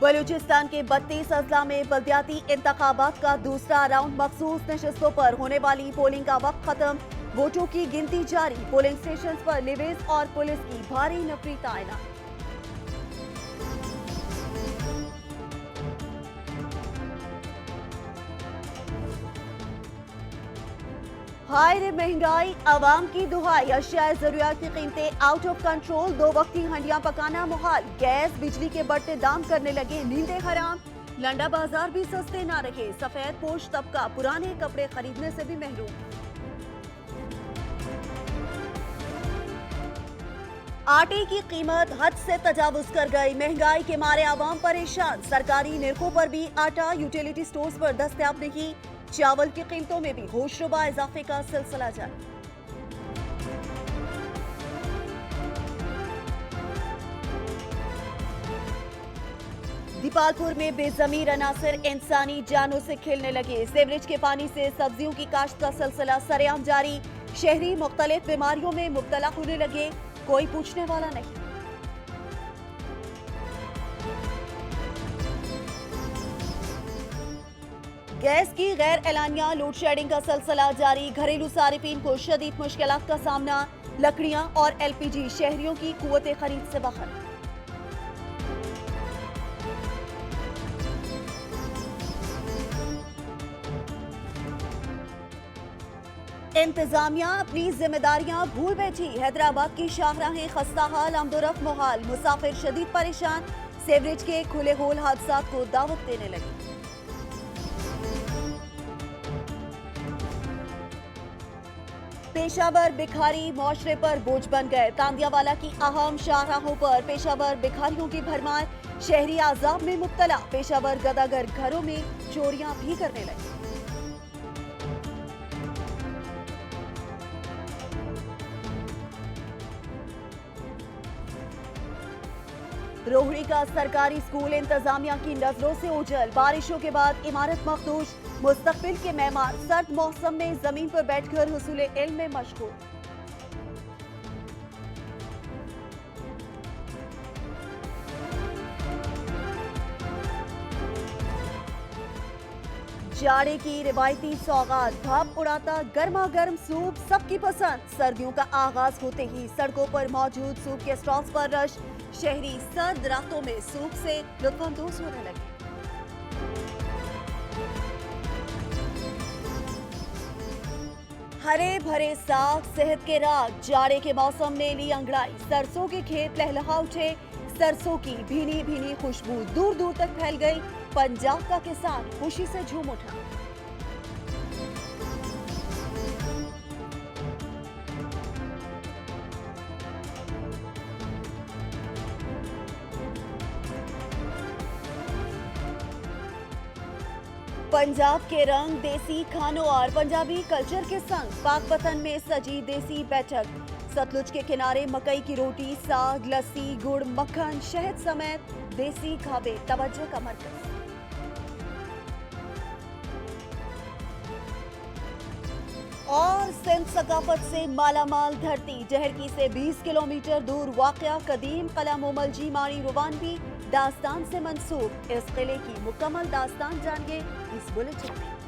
बलूचिस्तान के 32 अजला में बल्दियाती इंतखाबात का दूसरा राउंड मखसूस नशस्तों पर होने वाली पोलिंग का वक्त खत्म। वोटों की गिनती जारी। पोलिंग स्टेशन पर लिवेज और पुलिस की भारी नफरी तैनात। हाय रे महंगाई, आवाम की दुहाई, अशियाए जरूरियात की कीमतें आउट ऑफ कंट्रोल। 2 वक्ती हंडियां पकाना मुहाल। गैस बिजली के बढ़ते दाम करने लगे नींदें हराम। लंडा बाजार भी सस्ते ना रहे। सफेद पोश तबका पुराने कपड़े खरीदने से भी महरूम। आटे की कीमत हद से तजावुज कर गई। महंगाई के मारे आवाम परेशान। सरकारी निर्खों पर भी आटा यूटिलिटी स्टोर्स पर दस्तयाब नहीं। चावल की कीमतों में भी होशरुबा इजाफे का सिलसिला जारी। दीपालपुर में बेजमीर अनासर इंसानी जानों से खेलने लगे। सीवरेज के पानी से सब्जियों की काश्त का सिलसिला सरेआम जारी। शहरी मुख्तलिफ बीमारियों में मुब्तला होने लगे, कोई पूछने वाला नहीं। गैस की गैर एलानिया लोड शेडिंग का सिलसिला जारी। घरेलू सारिफीन को शदीद मुश्किलात का सामना। लकड़ियां और एलपीजी शहरियों की कुव्वत खरीद से बाहर। इंतजामिया अपनी जिम्मेदारियां भूल बैठी। हैदराबाद की शाहराहें खस्ता हाल, आमदोरफ्त मुहाल। मुसाफिर शदीद परेशान। सीवरेज के खुले होल हादसा को दावत देने लगे। पेशावर भिखारी मौशरे पर बोझ बन गए। तांदियावाला की अहम शाहराहों पर पेशावर भिखारियों की भरमार। शहरी आजाब में मुब्तला। पेशावर गदागर घरों में चोरियां भी करने लगे। रोहड़ी का सरकारी स्कूल इंतजामिया की नजरों से ओझल। बारिशों के बाद इमारत मखदूश। मुस्तकबिल के मेहमान सर्द मौसम में जमीन पर बैठकर हुसूल इल्म में मशगूल। जाड़े की रिवायती सौगात, भाप उड़ाता गर्मा गर्म सूप सबकी पसंद। सर्दियों का आगाज होते ही सड़कों पर मौजूद सूप के स्टॉल्स पर रश। शहरी सर्द रातों में सूप से लुत्फानंदोज होने लगे। हरे भरे साग, सेहत के राग, जाड़े के मौसम ने ली अंगड़ाई। सरसों के खेत लहलहा उठे। सरसों की भीनी भीनी खुशबू दूर दूर तक फैल गई। पंजाब का किसान खुशी से झूम उठा। पंजाब के रंग देसी खानों और पंजाबी कल्चर के संग पाकपतन में सजी देसी बैठक। सतलुज के किनारे मकई की रोटी, साग, लस्सी, गुड़, मक्खन, शहद समेत देसी खाबे तवज्जो का मरकज। और सिंध सकाफत से मालामाल धरती। जहरकी से 20 किलोमीटर दूर वाक़या कदीम कला मोमलजी मानी रुवानवी दास्तान से मंसूब। इस किले की मुकम्मल दास्तान जानिए इस बुलेटिन में।